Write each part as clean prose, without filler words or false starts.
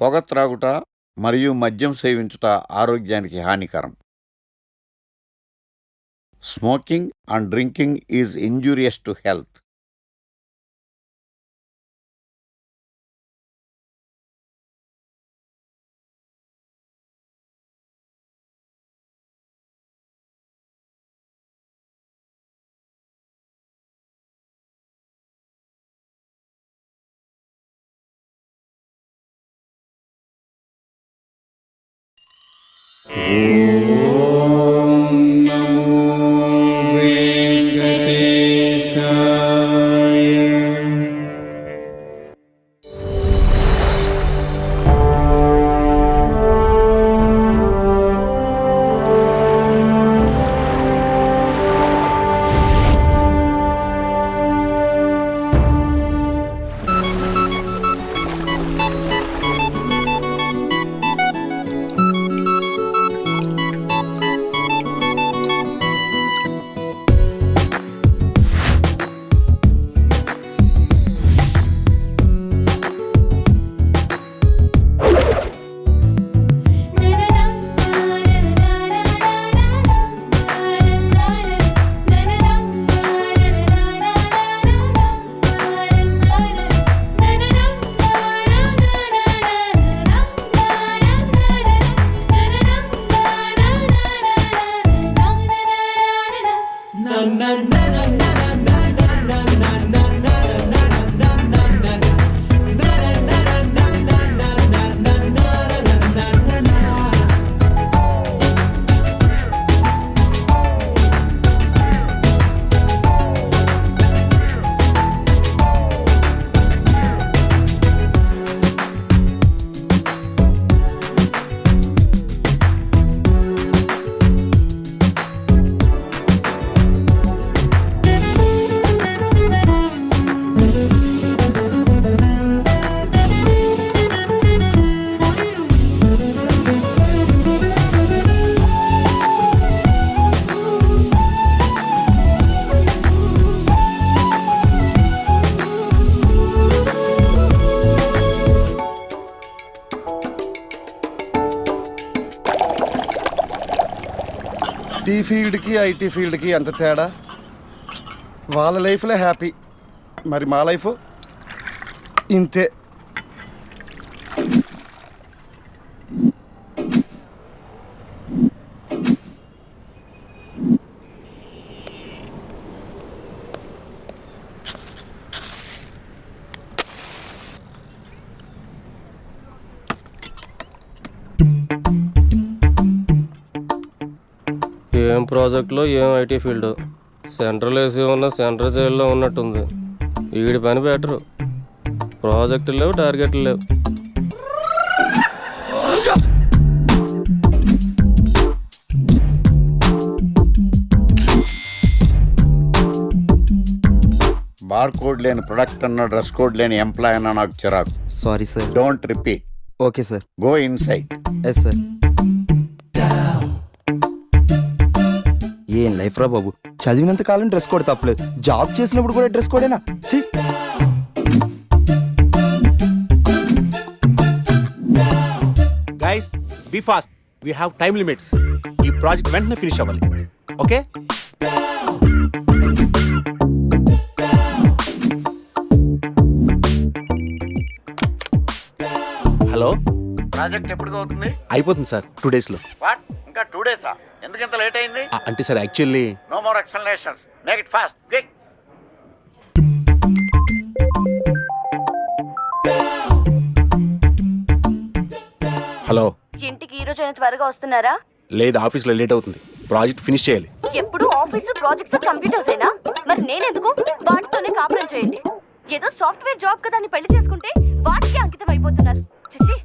పొగ త్రాగుట మరియు మద్యం సేవించుట ఆరోగ్యానికి హానికరం. Smoking and drinking is injurious to health. Tea ఫీల్డ్కి ఐటీ ఫీల్డ్కి అంత తేడా. వాళ్ళ లైఫ్లో హ్యాపీ, మరి మా లైఫ్ ఇంతే. ఏం ప్రాజెక్టులో ఏం ఐటీ ఫీల్డ్. సెంట్రల్ ఏసీ ఉన్న సెంట్రల్ జైల్లో ఉన్నట్టుంది. వీడి పని బెటరు. ప్రాజెక్టులు లేవు, టార్గెట్లు లేవు. బార్ కోడ్ లేని ప్రొడక్ట్ అన్న, డ్రెస్ కోడ్ లేని ఎంప్లాయ్ అన్న నాకు చిరాకు. Sorry sir. Don't repeat. Okay sir. Go inside. Yes sir. ఏం లైఫ్ రా బాబు, చదివినంత కాలం డ్రెస్ కోడ్ తప్పలేదు, జాబ్ చేసినప్పుడు కూడా డ్రెస్ కోడేనా? Guys be fast, we have time limits. ఈ ప్రాజెక్ట్ వెంటనే ఫినిష్ అవ్వాలి. Okay, hello. ప్రాజెక్ట్ ఎప్పుడు అవుతుంది? అయిపోతుంది సార్, 2 days లో. వాట్, ఇంకా 2 days? ఎందుకు ఇంత లేట్ అయింది? అంటే sir actually no more explanations, make it fast, quick. Hello. ఇంటికి ఈ రోజు త్వరగా వస్తున్నారా? లేదు, ఆఫీస్లో లేట్ అవుతుంది. ప్రాజెక్ట్ ఫినిష్ చేయాలి. ఎప్పుడు ఆఫీస్ ప్రాజెక్ట్స్ కంప్యూటర్స్ అయినా మరి నేనెందుకు? వాటితోనే కాపురం చేయండి. ఏదో సాఫ్ట్వేర్ జాబ్ కదా అని పెళ్లి చేసుకుంటే వాటికి అంకితం అయిపోతున్నారు. చిచి.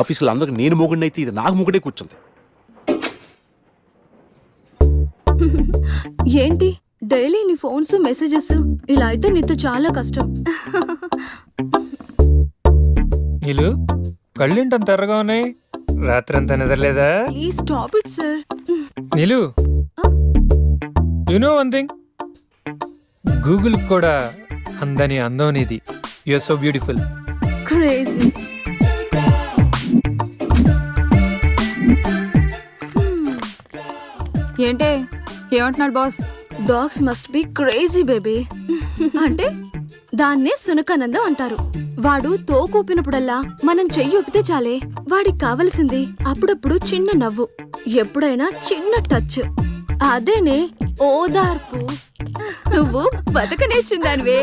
ఆఫీసులో అందరికి నేను మొగుడిని అయితే ఇది నాకు మొగుడే కూర్చుంది. ఏంటి డైలీ నీ ఫోన్స్ మెసేజెస్ ఇలా అయితే నీతో చాలా కష్టం. నీలు కళ్ళేంటంత ఎర్రగా ఉన్నాయి? రాత్రంతా నిద్రలేదా? Please stop it sir. Neelu, you know one thing, Google కూడా అందని అందం నీది. You are so beautiful. Crazy. ఏంటే ఏమంటున్నాడు boss? Dogs must be crazy baby. అంటే దాన్నే సునకానందం అంటారు. వాడు తోకూపినప్పుడల్లా మనం చెయ్యి ఊపితే చాలే. వాడికి కావలసింది అప్పుడప్పుడు చిన్న నవ్వు, ఎప్పుడైనా చిన్న టచ్. అదేనే ఓదార్పు. నువ్వు బతకనేచ్చిందానివే.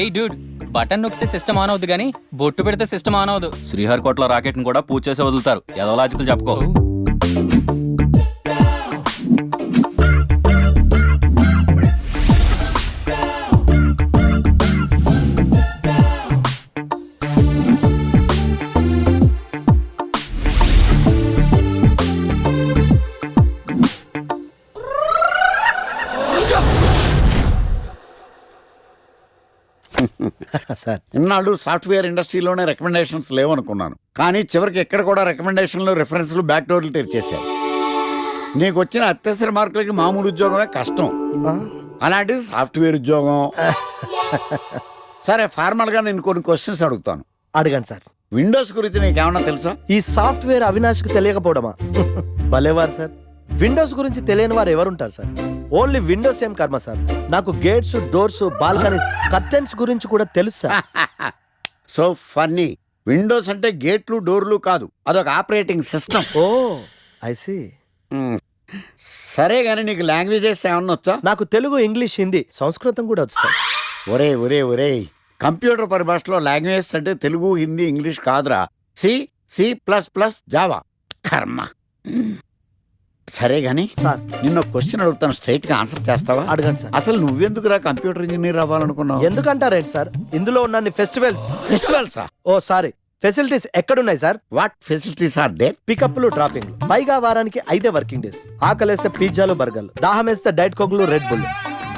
ఏయ్ డూడ్, బటన్ నొక్కితే సిస్టమ్ ఆన్ అవుద్ది కానీ బొట్టు పెడితే సిస్టమ్ ఆన్ అవ్వదు. శ్రీహరికోటలో రాకెట్ని కూడా పూజ చేసి వదులుతారు. ఏదో లాజికల్ చెప్పుకో. సార్ ఇన్నాళ్ళు సాఫ్ట్వేర్ ఇండస్ట్రీలోనే రికమెండేషన్స్ లేవనుకున్నాను, కానీ చివరికి ఎక్కడ కూడా రికమెండేషన్లు రిఫరెన్స్లు బ్యాక్ డోర్లు తెరిచేశారు. నీకు వచ్చిన అత్యవసర మార్కులకి మామూలు ఉద్యోగమే కష్టం, అలాంటిది సాఫ్ట్వేర్ ఉద్యోగం. సరే, ఫార్మల్గా నేను కొన్ని క్వశ్చన్స్ అడుగుతాను. అడగండి సార్. విండోస్ గురించి నీకేమన్నా తెలుసా? ఈ సాఫ్ట్వేర్ అవినాష్కి తెలియకపోవడమా? భలేవారు సార్. విండోస్ గురించి తెలియని వారు ఎవరుంటారు సార్? ఓన్లీ విండోస్ ఏం కర్మ సార్, నాకు గేట్స్, డోర్స్, బాల్కనీస్, కర్టెన్స్ గురించి కూడా తెలుసు సార్. So funny. విండోస్ అంటే గేట్లు డోర్లు కాదు, అదొక operating system. Oh I see. సరే గానీ నీకు లాంగ్వేజెస్ ఏమన్నా వచ్చా? నాకు తెలుగు, ఇంగ్లీష్, హిందీ, సంస్కృతం కూడా వచ్చు సార్. ఒరే కంప్యూటర్ పరిభాషలో లాంగ్వేజెస్ అంటే తెలుగు, హిందీ, ఇంగ్లీష్ కాదురా. C++, Java. కర్మ. సరే గానీ సార్ నిన్న క్వశ్చన్ అడుగుతాను, స్ట్రైట్ గా ఆన్సర్ చేస్తావా? అడగండి సార్. అసలు నువ్వెందుకురా కంప్యూటర్ ఇంజనీర్ అవ్వాలనుకున్నావు? ఎందుకంటారేంటి సార్, ఇందులో ఉన్న ఫెస్టివల్సా? ఓ సారీ, ఫెసిలిటీస్ ఎక్కడున్నాయి sir? What facilities are there? పికప్లు, డ్రాపింగ్లు, పైగా వారానికి 5 వర్కింగ్ డేస్. ఆకలేస్తే పిజ్జాలు, బర్గర్లు, దాహం వేస్తే డైట్ కోక్లు, రెడ్ బుల్,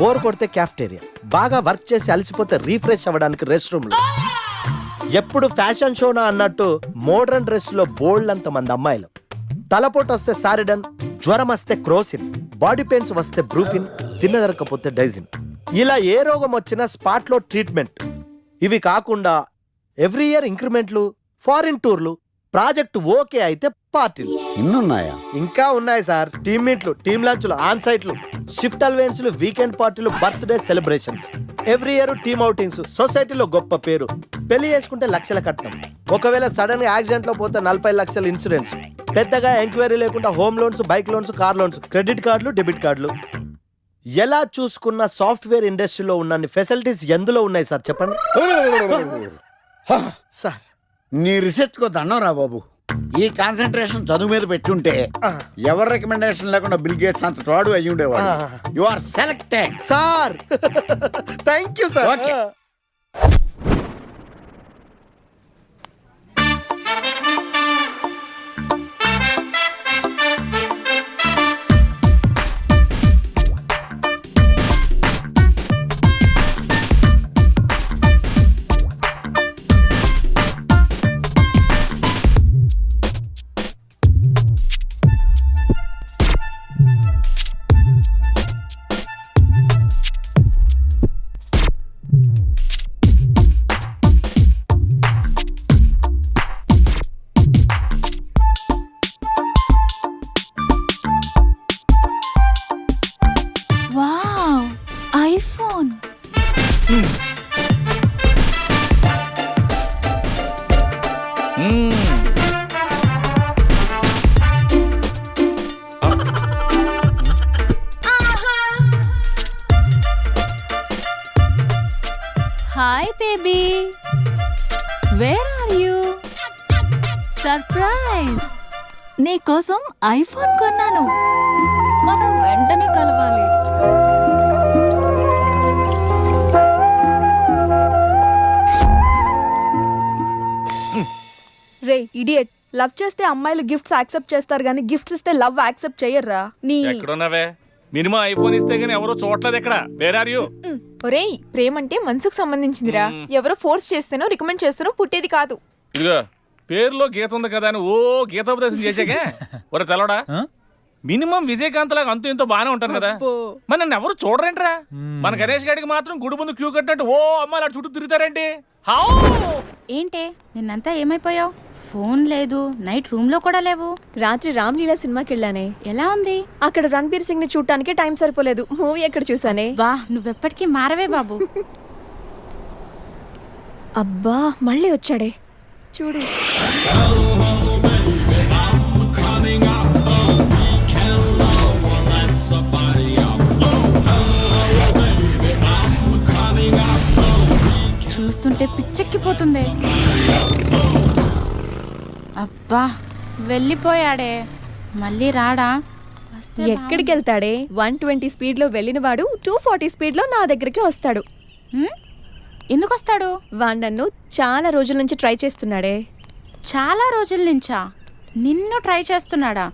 బోర్ కొడితే క్యాఫ్టేరియా, బాగా వర్క్ చేసి అలసిపోతే రీఫ్రెష్ అవ్వడానికి రెస్ట్ రూమ్లు. ఎప్పుడు ఫ్యాషన్ షోనా అన్నట్టు మోడర్న్ డ్రెస్ లో బోల్డ్ అంత మంది అమ్మాయిలు. తలపోటు వస్తే సారిడన్, జ్వరం వస్తే క్రోసిన్, బాడీ పెయిన్స్ వస్తే బ్రూఫిన్, తిన్నదరకపోతే డైజిన్. ఇలా ఏ రోగం వచ్చినా స్పాట్ లో ట్రీట్మెంట్. ఇవి కాకుండా ఎవ్రీ ఇయర్ ఇంక్రిమెంట్లు, ఫారిన్ టూర్లు, ప్రాజెక్ట్ ఓకే అయితే పార్టీలు. ఇన్నున్నాయా? ఇంకా ఉన్నాయి సార్. టీమ్ మీట్లు, టీమ్ లంచ్లు, ఆన్ సైట్లు, షిఫ్ట్ అలవెన్స్లు, వీకెండ్ పార్టీలు, birthday celebrations, every year team outings, సొసైటీలో గొప్ప పేరు, పెళ్లి చేసుకుంటే లక్షల కట్నం, ఒకవేళ సడన్ గా యాక్సిడెంట్ లో పోతే 40 లక్షల ఇన్సూరెన్స్, పెద్దగా ఎంక్వైరీ లేకుండా home loans, bike loans, car loans, credit కార్డులు, డెబిట్ కార్డులు. ఎలా చూసుకున్న సాఫ్ట్వేర్ ఇండస్ట్రీలో ఉన్న ఫెసిలిటీస్ ఎందులో ఉన్నాయి సార్ చెప్పండి సార్. నీ రీసెర్చ్ కో దండం రా బాబు. ఈ కాన్సన్ట్రేషన్ చదువు మీద పెట్టుంటే ఎవరి రికమెండేషన్ లేకుండా బిల్ గేట్స్ అంత తోడు అయ్యి ఉండేవాడు. You are selected sir. Thank you sir. Okay. Wow, iPhone. Hi baby, where are you? Surprise, నీకోసం ఐఫోన్ కొన్నాను. మనం వెంటనే కలవాలి. రే ఇడియట్, లవ్ చేస్తే అమ్మాయిలు గిఫ్ట్స్ యాక్సెప్ట్ చేస్తారు కానీ గిఫ్ట్స్ ఇస్తే లవ్ యాక్సెప్ట్ చెయ్యర్రా. నీ ఎక్కడున్నావే? మినిమం ఐఫోన్ ఇస్తే గానీ ఎవరో చూడలేదు ఎక్కడ. Where are you? ఒరేయ్, ప్రేమంటే మనసుకు సంబంధించిందిరా. ఎవరో ఫోర్స్ చేస్తేనో రికమెండ్ చేస్తేనో పుట్టేది కాదు. ఇదిగో పేరులో గీత ఉంది కదా అని ఓ గీతోపదేశం చేసాకే ఒరే తెలవడా మినిమం విజయకాంత్ లాగా అంతూ ఇంతో బానే ఉంటాను కదా మరి నన్ను ఎవరు చూడరేంట్రా మన గణేష్ గారికి మాత్రం గుడి ముందు క్యూ కట్టినట్టు ఓ అమ్మాయిలు అటు చుట్టూ తిరుగుతారేంటి హౌ ఏంటే నిన్నంతా ఏమైపోయావు? ఫోన్ లేదు, నైట్ రూమ్ లో కూడా లేవు. రాత్రి రామ్లీలా సినిమాకి వెళ్ళానే. ఎలా ఉంది? అక్కడ రణబీర్ సింగ్ ని చూడటానికి టైం సరిపోలేదు. మూవీ ఎక్కడ చూసానే. వా, నువ్వెప్పటికీ మారవే బాబు. అబ్బా మళ్ళీ వచ్చాడే చూడు. చూస్తుంటే పిచ్చెక్కిపోతుంది. అబ్బా వెళ్ళిపోయాడే, మళ్ళీ రాడా? ఎక్కడికి వెళ్తాడే? 120 స్పీడ్ లో వెళ్ళిన వాడు 240 స్పీడ్ లో నా దగ్గరికి వస్తాడు. ఎందుకు వస్తాడు? వాడు నన్ను చాలా రోజుల నుంచి ట్రై చేస్తున్నాడే. చాలా రోజుల నుంచా? నిన్ను ట్రై చేస్తున్నాడా?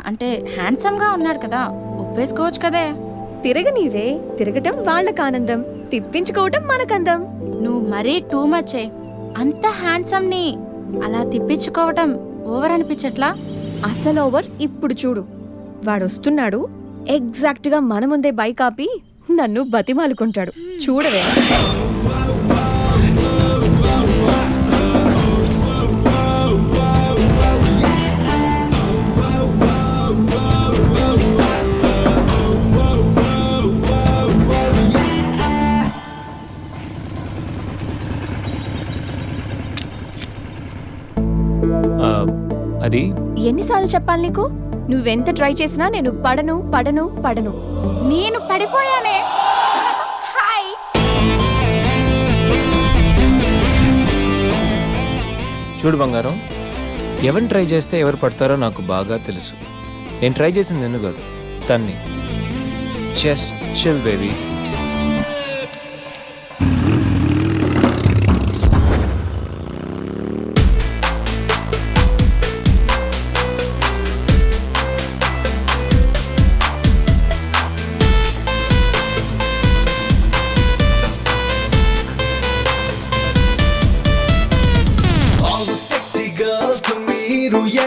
అంటే హ్యాండ్సమ్ గా ఉన్నాడు కదా, ఒప్పేసుకోవచ్చు కదే. తిరగనీవే, తిరగటం వాళ్ళకి ఆనందం, తిప్పించుకోవటం మనకందం. నువ్వు మరీ టూ మచ్చే. అంత హ్యాండ్సమ్ ని అలా తిప్పించుకోవటం ఓవర్ అనిపించట్లా? అసలు ఓవర్. ఇప్పుడు చూడు, వాడు వస్తున్నాడు. ఎగ్జాక్ట్ గా మన ముందే బైక్ ఆపి నన్ను బతిమాలుకుంటాడు. చూడవే. అది ఎన్నిసార్లు చెప్పాలి నీకు? నువ్వెంత ట్రై చేసినా నేను పడను పడను పడను. నేను పడిపోయానే. హాయ్. చూడు బంగారం, ఎవరిని ట్రై చేస్తే ఎవరు పడతారో నాకు బాగా తెలుసు. నేను ట్రై చేసింది నిన్ను కాదు, తన్ని. Just chill baby.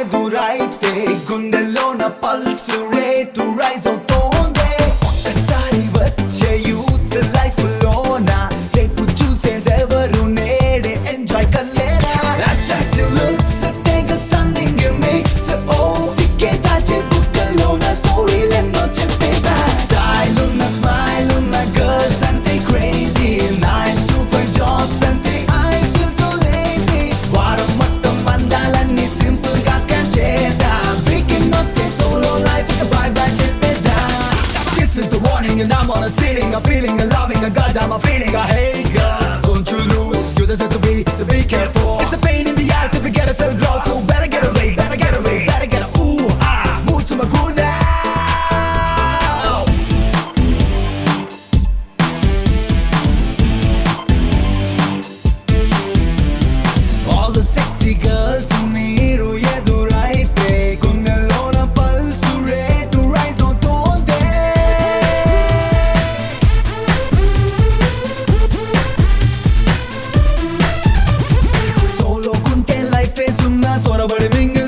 ఎదురైతే గుండెల్లోన పల్స్ రేటు రైజ్ అవుతోంది. ఒక్కసారి వచ్చే యూత్ లైఫ్ లోన రేపు చూసేదెవరు నేడే ఎంజాయ్ కల్లేరా. అట్రాక్టివ్ లుక్స్ తెగ స్టన్నింగ్ మిక్స్. ఓ సిక్కే దాచే బుక్కలోన స్టోరీలెన్నో చెప్పేదా. స్టైల్ ఉన్న స్మైల్ ఉన్న గర్ల్స్ అంటే క్రేజీ. 9 to 5 జాబ్స్ అంటే I feel so lazy. వారం మొత్తం మందాలన్నీ సింపుల్ గా స్కాన్ చేద్దా. వీకెండ్ వస్తే సోలో లైఫ్ ఇక బై బై చెప్పేదా. This is the warning and I'm on a ceiling. I'm feeling a loving a goddamn I'm feeling a hey girls, don't you lose. You just have to be careful. It's a pain in the ass if you get a self lost. So better get away, better get away, better get a ooh ah. Move to my groove now. All the sexy girls మీరు ఎదురైతే గుండెల్లోన pulse rate rise అవుతోంది. Solo కుంటే life సున్నా త్వరబడి మింగ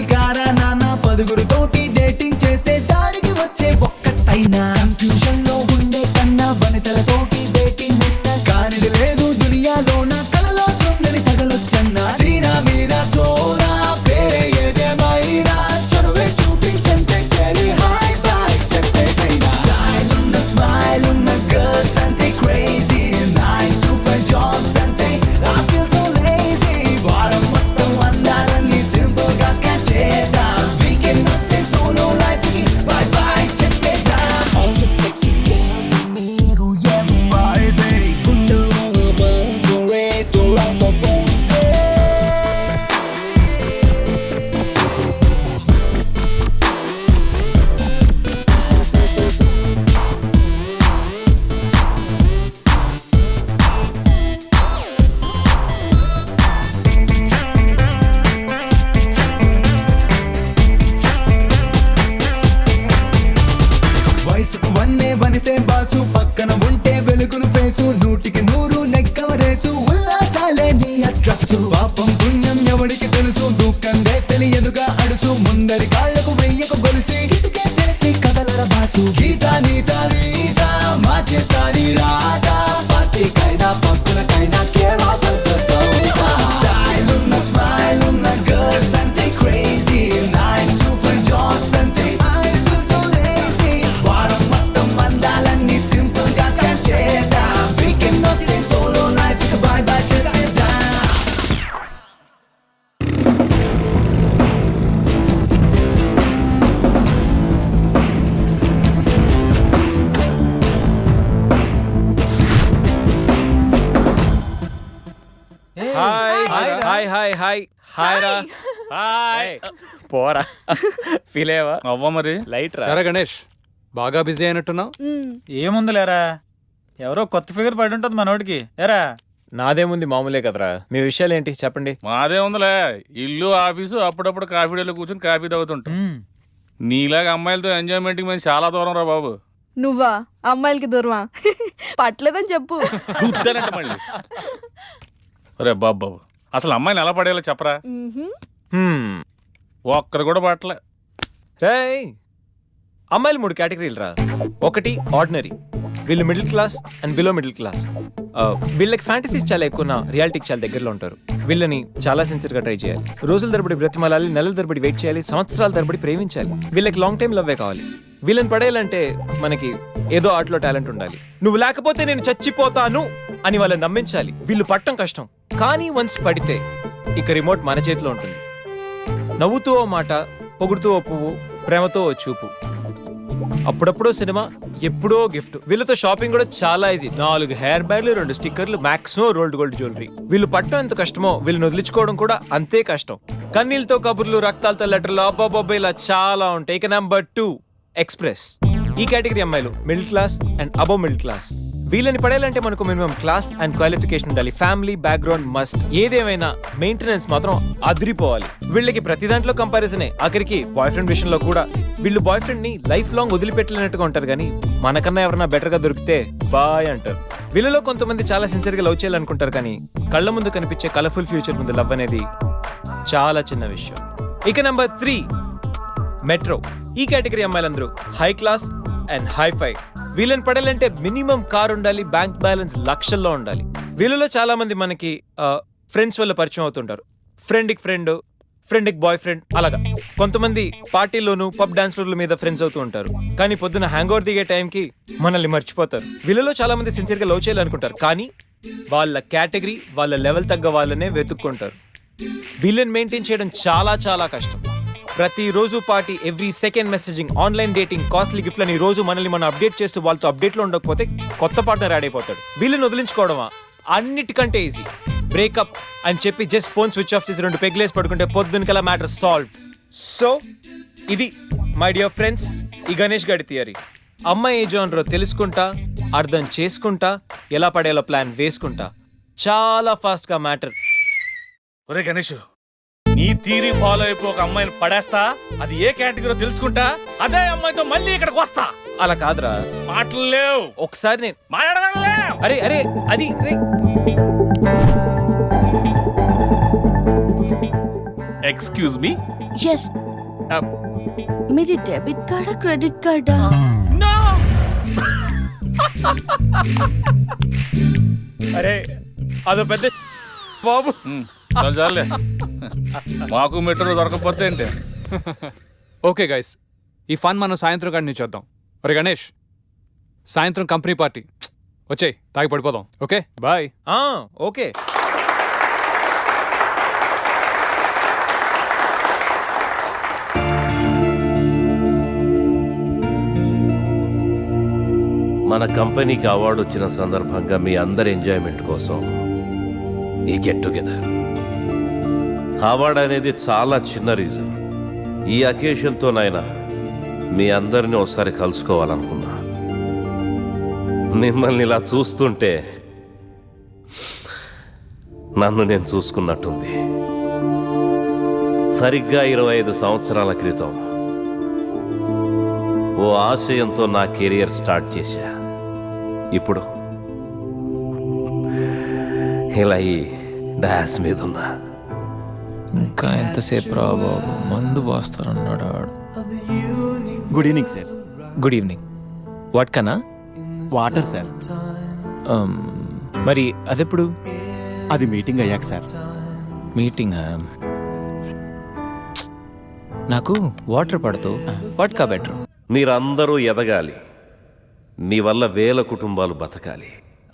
మనసు గీత నీత రీత మార్చేసారి రాత పత్తికైనా పప్పులకైనా care of the south style ఉన్న స్మైల్ ఉన్న గర్ల్స్ అంటే క్రేజీ 9 to 5 జాబ్స్ అంటే I feel so lazy వారం మొత్తం మందాలన్నీ సింపుల్ గా స్కాన్ చేద్దాం వీకెండ్ వస్తే సోలో లైఫ్ కి బై బై చేద్దాం hi hi hi hi hi రా హాయ్ పోరా ఫీల్ అయ్యావా అవ్వ మరి లైట్ రా ఎరా గణేష్ బాగా బిజీ అయినట్టున్నావు. ఏముంది లేరా, ఎవరో కొత్త ఫిగర్ పడి ఉంటుంది మనోడికి. ఎరా నాదేముంది మామూలే కదరా. మీ విషయాలు ఏంటి చెప్పండి. మాదే ఉందిలే, ఇల్లు ఆఫీసు, అప్పుడప్పుడు కాఫీ డేలో కూర్చొని కాఫీ తాగుతుంటాం. నీలాగా అమ్మాయిలతో ఎంజాయ్మెంట్కి మేము చాలా దూరం రా బాబు. నువ్వా అమ్మాయిలకి దూరమా? పట్లేదని చెప్పు. గుద్దానంట మళ్ళీ. అరే బాబు అసలు అమ్మాయిని ఎలా పడేయాలో చెప్పరా. ఒక్కరు కూడా పట్టలే. రేయ్ అమ్మాయిలు 3 కేటగిరీలు రా. ఒకటి ఆర్డినరీ, వీళ్ళు middle class and below middle class. వీళ్ళకి ఫ్యాంటసీస్ చాలా ఎక్కువ, రియాలిటీకి చాలా దగ్గరలో ఉంటారు. వీళ్ళని చాలా సిన్సియర్గా ట్రై చేయాలి. రోజుల తరబడి బ్రతిమాలాలి, నెలల తరబడి వెయిట్ చేయాలి, సంవత్సరాల తరబడి ప్రేమించాలి. వీళ్ళకి లాంగ్ టైం లవ్వే కావాలి. వీళ్ళని పడేయాలంటే మనకి ఏదో ఆటలో టాలెంట్ ఉండాలి. నువ్వు లేకపోతే నేను చచ్చిపోతాను అని వాళ్ళని నమ్మించాలి. వీళ్ళు పట్టం కష్టం, కానీ వన్స్ పడితే ఇక రిమోట్ మన చేతిలో ఉంటుంది. నవ్వుతూ ఓ మాట, పొగుడుతూ ఓ పువ్వు, ప్రేమతో ఓ చూపు, అప్పుడప్పుడో సినిమా, ఎప్పుడో గిఫ్ట్. వీళ్ళతో షాపింగ్ కూడా చాలా ఈజీ. 4 హెయిర్ బ్యాండ్లు, 2 స్టిక్కర్లు, మాక్సిమం రోల్డ్ గోల్డ్ జ్యువెలరీ. వీళ్ళు పట్టడం ఎంత కష్టమో వీళ్ళని వదిలించుకోవడం కూడా అంతే కష్టం. కన్నీళ్ళతో కబుర్లు, రక్తాలతో లెటర్లు, అబ్బాబ్బా ఇలా చాలా ఉంటాయి. ఇక నెంబర్ 2 ఎక్స్ప్రెస్. ఈ కేటగిరీ అమ్మాయిలు middle class and above middle class. వీళ్ళని పడేయాలంటే మనకు మినిమం క్లాస్ అండ్ క్వాలిఫికేషన్ ఉండాలి. Family background must. ఏదేమైనా మెయింటెనెన్స్ మాత్రం అదిరిపోవాలి. వీళ్ళకి ప్రతి దాంట్లో కంపారిజనే, ఆఖరికి బాయ్ ఫ్రెండ్ విషయంలో కూడా. వీళ్ళు బాయ్ ఫ్రెండ్ ని లైఫ్ లాంగ్ వదిలిపెట్టలేనట్టుగా ఉంటారు, కానీ మనకన్నా ఎవరైనా బెటర్ గా దొరికితే బాయ్ అంటారు. వీళ్ళలో కొంతమంది చాలా సిన్సియర్ గా లవ్ చేయాలనుకుంటారు, కానీ కళ్ళ ముందు కనిపించే కలర్ఫుల్ ఫ్యూచర్ ముందు లవ్ అనేది చాలా చిన్న విషయం. ఇక నెంబర్ 3 మెట్రో. ఈ కేటగిరీ అమ్మాయిలందరూ హై క్లాస్ అండ్ హైఫై. వీళ్ళని పడాలంటే మినిమం కార్ ఉండాలి, బ్యాంక్ బ్యాలెన్స్ లక్షల్లో ఉండాలి. వీళ్ళలో చాలా మంది మనకి ఫ్రెండ్స్ వల్ల పరిచయం అవుతుంటారు. ఫ్రెండ్కి ఫ్రెండ్, ఫ్రెండ్కి బాయ్ ఫ్రెండ్, అలాగా. కొంతమంది పార్టీల్లోనూ పబ్ డాన్స్ల మీద ఫ్రెండ్స్ అవుతూ ఉంటారు, కానీ పొద్దున హ్యాంగ్ ఓవర్ దిగే టైంకి మనల్ని మర్చిపోతారు. వీళ్ళలో చాలా మంది సిన్సియర్గా లవ్ చేయాలనుకుంటారు, కానీ వాళ్ళ కేటగిరీ, వాళ్ళ లెవెల్ తగ్గ వాళ్ళనే వెతుక్కుంటారు. వీళ్ళని మెయింటైన్ చేయడం చాలా చాలా కష్టం. ప్రతిరోజు party, every second messaging, online dating, costly గిఫ్ట్లని రోజు మనల్ని మనం అప్డేట్ చేస్తూ వాళ్ళతో అప్డేట్లో ఉండకపోతే కొత్త పార్ట్నర్ యాడ్ అయిపోతాడు. వీళ్ళని వదిలించుకోవడమా అన్నిటికంటే ఈజీ. బ్రేకప్ అని చెప్పి జస్ట్ ఫోన్ స్విచ్ ఆఫ్ చేసి 2 పెగ్లేసి పడుకుంటే పొద్దునకల్లా మ్యాటర్ సాల్వ్. సో ఇది మై డియర్ ఫ్రెండ్స్ ఈ గణేష్ గడి థియరీ. అమ్మాయి ఏ జోనరో తెలుసుకుంటా, అర్థం చేసుకుంటా, ఎలా పడేలా ప్లాన్ వేసుకుంటా, చాలా ఫాస్ట్గా మ్యాటర్. ఒరే గణేష్, నీ థీరీ ఫాలో అయిపో, ఒక అమ్మాయిని పడేస్తా, అది ఏ కేటగిరీ తెలుసుకుంటా, అదే అమ్మాయితో మళ్ళీ ఇక్కడికి వస్తా. అలా కాదురా, మాటలు లేవు. ఒకసారి నేను మాట్లాడలేవు. అరే అరే అది ఎక్స్క్యూజ్ మీ. ఎస్, మీది డెబిట్ కార్డా క్రెడిట్ కార్డా? నో. అరే అదో పెద్ద బాబు. చాలే, మాకు మెట్రో దొరకకపోతే ఏంటి. ఓకే గైస్, ఈ ఫన్ మనం సాయంత్రం కాడి నుంచి చేద్దాం. ఒరే గణేష్, సాయంత్రం కంపెనీ పార్టీ వచ్చేయ్, తాగి పడిపోదాం. Okay bye. ఓకే. మన కంపెనీకి అవార్డు వచ్చిన సందర్భంగా మీ అందరి ఎంజాయ్మెంట్ కోసం ఈ గెట్ టుగెదర్. అవార్డు అనేది చాలా చిన్న రీజన్. ఈ అకేషన్తోనైనా మీ అందరినీ ఒకసారి కలుసుకోవాలనుకున్నా. మిమ్మల్ని ఇలా చూస్తుంటే నన్ను నేను చూసుకున్నట్టుంది. సరిగ్గా 25 సంవత్సరాల క్రితం ఓ ఆశయంతో నా కెరియర్ స్టార్ట్ చేశా. ఇప్పుడు ఇలా ఈ డాన్స్ మీద ఉన్నా. ఇంకా ఎంతసేపు రా బాబు, మందు పోస్తానన్నాడు. Good evening sir. Good evening. What కన్నా? Water sir. మరి అదెప్పుడు? అది మీటింగ్ అయ్యాక సార్. మీటింగ్. నాకు వాటర్ పడుతూ వాట్కా బెటర్. మీరందరూ ఎదగాలి, మీ వల్ల వేల కుటుంబాలు బతకాలి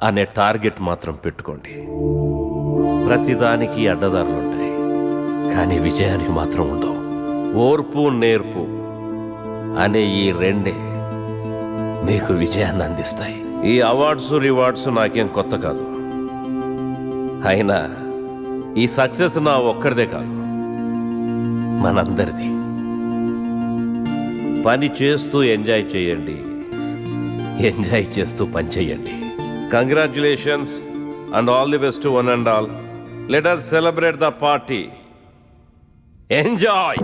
అనే టార్గెట్ మాత్రం పెట్టుకోండి. ప్రతిదానికి అడ్డదారులుంటాయి, కానీ విజయానికి మాత్రం ఉండవు. ఓర్పు నేర్పు అనే ఈ రెండే మీకు విజయాన్ని అందిస్తాయి. ఈ అవార్డ్స్ రివార్డ్స్ నాకేం కొత్త కాదు. అయినా ఈ సక్సెస్ నా ఒక్కడిదే కాదు, మనందరిది. పని చేస్తూ ఎంజాయ్ చేయండి, ఎంజాయ్ చేస్తూ పని చేయండి. Congratulations and all the best to one and all. Let us celebrate the party. Enjoy.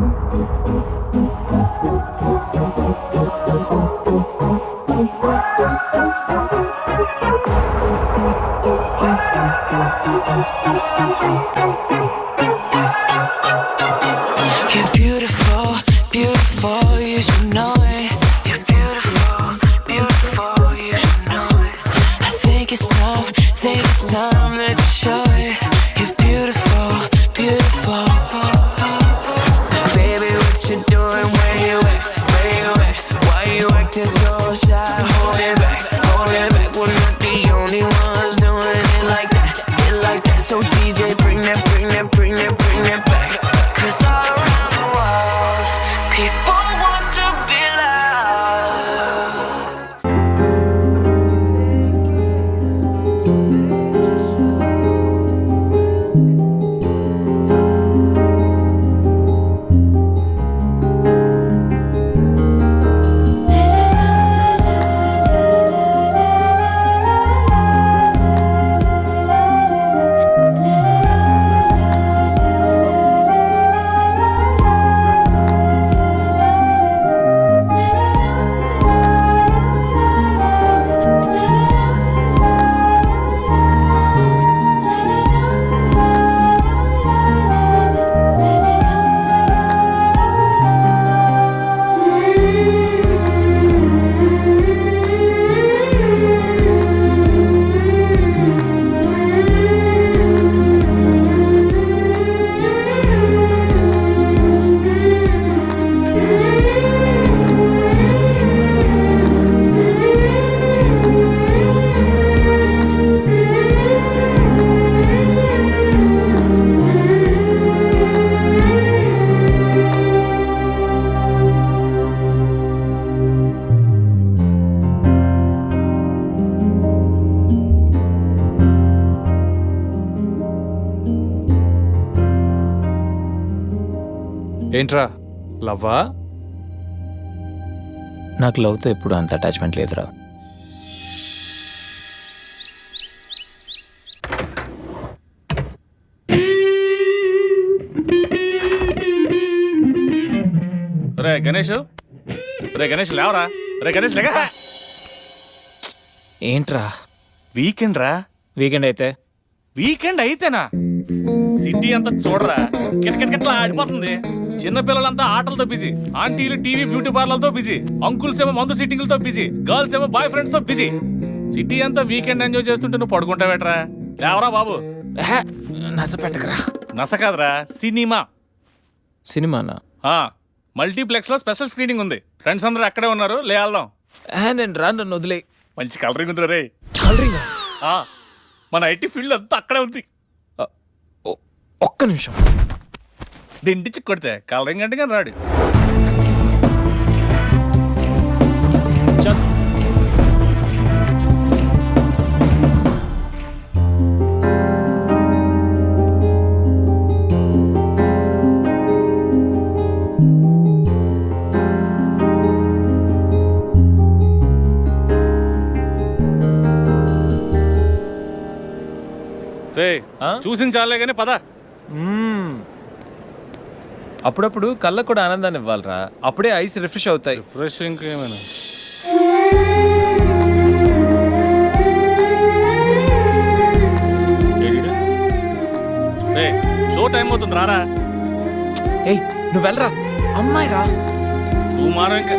You're beautiful, beautiful, you should know it. You're beautiful, beautiful, you should know it. I think it's time that you show it. You're beautiful, beautiful. Baby, what you doing? Where you at? Where you at? Why you acting so shy? Hold it back, we're not the only ones doing it like that, So DJ, bring that back. 'Cause all around the world, people want to be loved. ఏంట్రా లవ్వా? నాకు లవ్తో ఎప్పుడు అంత attachment లేదురా. రే గణేష్, లేవరా. రే గణేష్ లేక. ఏంట్రా? Weekend రా. వీకెండ్ అయితేనా? సిటీ అంతా చూడరా, కిటకిటకిట్లా ఆడిపోతుంది. చిన్నపిల్లలంతా ఆటలతో బిజీ, ఆంటీలు టీవీ బ్యూటీ పార్లర్తో బిజీ, అంకుల్స్ ఏమో మందు సిట్టింగ్లతో బిజీ, గర్ల్స్ ఏమో బాయ్ ఫ్రెండ్స్ తో బిజీ. సిటీ అంతా వీకెండ్ ఎంజాయ్ చేస్తుంటే నువ్వు పడుకుంటావేట్రా? లేవరా బాబు. నస పెట్టకరా. నస కాదురా, సినిమా. సినిమానా? మల్టీప్లెక్స్ లో స్పెషల్ స్క్రీనింగ్ ఉంది. ఫ్రెండ్స్ అందరూ అక్కడే ఉన్నారు, లే వెళ్దాం. నేను రా, నన్ను వదిలే. మంచి కలరింగ్ ఉంది రే. మన ఐటీ ఫీల్డ్ అంతా అక్కడే ఉంది. ఒక్క నిమిషం. దిండిచి కొడితే కలరింగ్ అంటే కానీ రాడు. చూసిన చాలే కానీ పద. అప్పుడప్పుడు కళ్ళకు కూడా ఆనందాన్ని ఇవ్వాలరా, అప్పుడే ఐస్ రిఫ్రెష్ అవుతాయి. ఫ్రెష్ ఇంకేమైనా షో టైం అవుతుంది, రారా. ఏయ్ నువ్వు వెళ్ళరా, అమ్మాయి రా. నువ్వు మారా ఇంకా.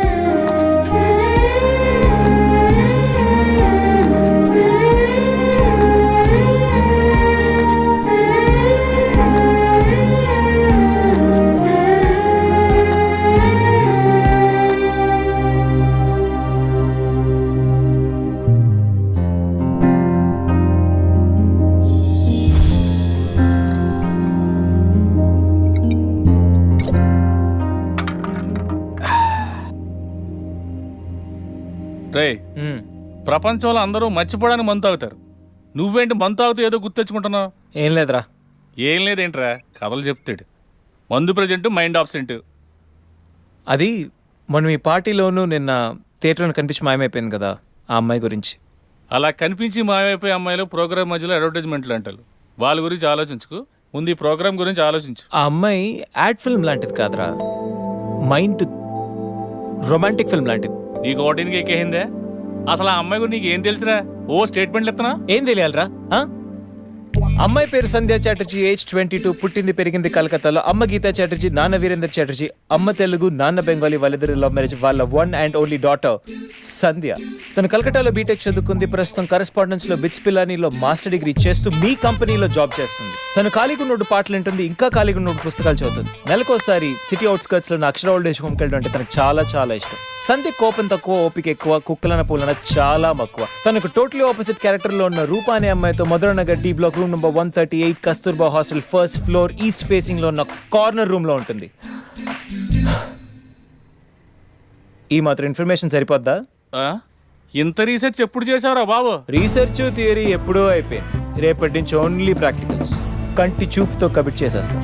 రే ప్రపంచంలో అందరూ మర్చిపోవడానికి మందు తాగుతారు, నువ్వేంటి మందు తాగుతూ ఏదో గుర్తు తెచ్చుకుంటున్నావు? ఏం లేదురా. ఏం లేదేంట్రా, కథలు చెప్తాడు. మందు ప్రజెంట్, మైండ్ ఆబ్సెంట్. అది మనం ఈ పార్టీలోనూ నిన్న థియేటర్లో కనిపించి మాయమైపోయింది కదా, ఆ అమ్మాయి గురించి. అలా కనిపించి మాయమైపోయే అమ్మాయిలు ప్రోగ్రామ్ మధ్యలో అడ్వర్టైజ్మెంట్లు అంటారు. వాళ్ళ గురించి ఆలోచించుకు, ముందు ఈ ప్రోగ్రామ్ గురించి ఆలోచించు. ఆ అమ్మాయి యాడ్ ఫిల్మ్ లాంటిది కాదురా, మైండ్ రొమాంటిక్ ఫిల్మ్ లాంటిది. నీకు ఓటింగ్కి ఎక్కేసిందే? అసలు ఆ అమ్మాయి గురించి నీకు ఏం తెలుసురా? ఓ స్టేట్మెంట్లు ఇస్తున్నా. ఏం తెలియాలరా? అమ్మాయి పేరు సంధ్యా చటర్జీ, ఏజ్ 22, పుట్టింది పెరిగింది కలకత్తాలో. అమ్మ గీతా చటర్జీ, నాన్న వీరేందర్ చటర్జీ. అమ్మ తెలుగు, నాన్న బెంగాలీ. వాళ్ళిద్దరు లవ్ మ్యారేజ్. వాళ్ళ వన్ అండ్ ఓన్లీ డాటర్ సంధ్య. తను కలకత్తాలో బీటెక్ చదువుకుంది. ప్రస్తుతం కరెస్పాండెన్స్ లో బిట్స్ పిలానీలో మాస్టర్ డిగ్రీ చేస్తూ మీ కంపెనీలో జాబ్ చేస్తుంది. తను ఖాళీగా ఉన్నోడు పాటలు వింటుంది, ఇంకా ఖాళీగా ఉన్నోడు పుస్తకాలు చదువుతుంది. నెలకోసారి సిటీ అవుట్స్కర్ట్స్ లో అక్షర ఓల్డ్ ఏజ్ హోమ్కి వెళ్ళడం అంటే తనకు చాలా చాలా ఇష్టం. సంధ్య కోపం తక్కువ, ఓపిక ఎక్కువ, కుక్కలన పూలన చాలా మక్కువ. తనకు టోటలీ ఆపోజిట్ క్యారెక్టర్ లో ఉన్న రూపా అనే అమ్మాయితో Madhuranagar D block room number 138 Kasturba hostel first floor east facing లో ఉన్న కార్నర్ రూమ్ లో ఉంటుంది. ఈ మాత్రం ఇన్ఫర్మేషన్ సరిపోద్దా? ఇంత రీసెర్చ్ ఎప్పుడు చేసావురా బాబు? రీసెర్చ్ థియరీ ఎప్పుడో అయిపోయింది. రేపటి నుంచి ఓన్లీ ప్రాక్టికల్స్. కంటి చూపుతో కమిట్ చేసేస్తాం.